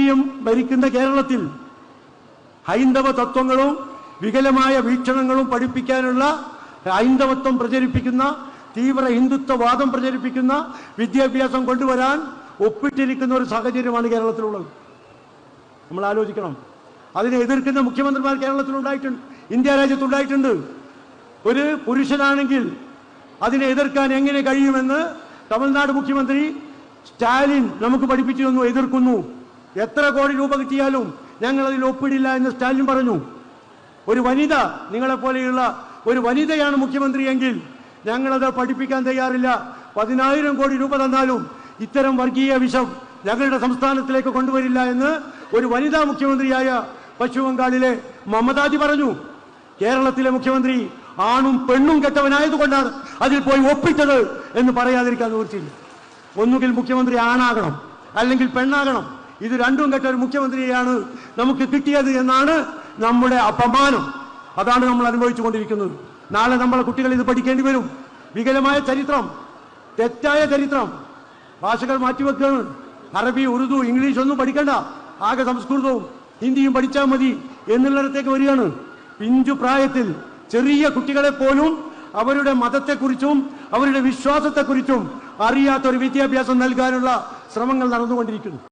CPM ഭരിക്കുന്ന കേരളത്തിൽ ഹൈന്ദവ തത്വങ്ങളും വികലമായ വീക്ഷണങ്ങളും പഠിപ്പിക്കാനുള്ള ഹൈന്ദവത്വം പ്രചരിപ്പിക്കുന്ന തീവ്ര ഹിന്ദുത്വവാദം പ്രചരിപ്പിക്കുന്ന വിദ്യാഭ്യാസം കൊണ്ടുവരാൻ ഒപ്പിട്ടിരിക്കുന്ന ഒരു സാഹചര്യമാണ് കേരളത്തിലുള്ളത്. നമ്മൾ ആലോചിക്കണം. അതിനെ എതിർക്കുന്ന മുഖ്യമന്ത്രിമാർ കേരളത്തിലുണ്ടായിട്ടുണ്ട്, ഇന്ത്യ രാജ്യത്തുണ്ടായിട്ടുണ്ട്. ഒരു പുരുഷനാണെങ്കിൽ അതിനെ എതിർക്കാൻ എങ്ങനെ കഴിയുമെന്ന് തമിഴ്നാട് മുഖ്യമന്ത്രി സ്റ്റാലിൻ നമുക്ക് പഠിപ്പിച്ചു തന്നു. എതിർക്കുന്നു. എത്ര കോടി രൂപ കിട്ടിയാലും ഞങ്ങൾ അതിൽ ഒപ്പിടില്ല എന്ന് സ്റ്റാലിൻ പറഞ്ഞു. ഒരു വനിത, നിങ്ങളെപ്പോലെയുള്ള ഒരു വനിതയാണ് മുഖ്യമന്ത്രി എങ്കിൽ ഞങ്ങളത് പഠിപ്പിക്കാൻ തയ്യാറില്ല. 10,000 കോടി രൂപ തന്നാലും ഇത്തരം വർഗീയ വിഷം ഞങ്ങളുടെ സംസ്ഥാനത്തിലേക്ക് കൊണ്ടുവരില്ല എന്ന് ഒരു വനിതാ മുഖ്യമന്ത്രിയായ പശ്ചിമ ബംഗാളിലെ മമതാജി പറഞ്ഞു. കേരളത്തിലെ മുഖ്യമന്ത്രി ആണും പെണ്ണും കെട്ടവനായതുകൊണ്ടാണ് അതിൽ പോയി ഒപ്പിട്ടത് എന്ന് പറയാതിരിക്കാൻ നിവൃത്തിയില്ല. ഒന്നുകിൽ മുഖ്യമന്ത്രി ആണാകണം, അല്ലെങ്കിൽ പെണ്ണാകണം. ഇത് രണ്ടും കെട്ട ഒരു മുഖ്യമന്ത്രിയെയാണ് നമുക്ക് കിട്ടിയത് എന്നാണ് നമ്മുടെ അപമാനം. അതാണ് നമ്മൾ അനുഭവിച്ചു കൊണ്ടിരിക്കുന്നത്. നാളെ നമ്മളെ കുട്ടികൾ ഇത് പഠിക്കേണ്ടി വരും. വികലമായ ചരിത്രം, തെറ്റായ ചരിത്രം, ഭാഷകൾ മാറ്റിവെക്കുകയാണ്. അറബി, ഉറുദു, ഇംഗ്ലീഷ് ഒന്നും പഠിക്കണ്ട, ആകെ സംസ്കൃതവും ഹിന്ദിയും പഠിച്ചാൽ മതി എന്നുള്ളിടത്തേക്ക് വരികയാണ്. പിഞ്ചു പ്രായത്തിൽ ചെറിയ കുട്ടികളെ പോലും അവരുടെ മതത്തെക്കുറിച്ചും അവരുടെ വിശ്വാസത്തെക്കുറിച്ചും അറിയാത്തൊരു വിദ്യാഭ്യാസം നൽകാനുള്ള ശ്രമങ്ങൾ നടന്നുകൊണ്ടിരിക്കുന്നു.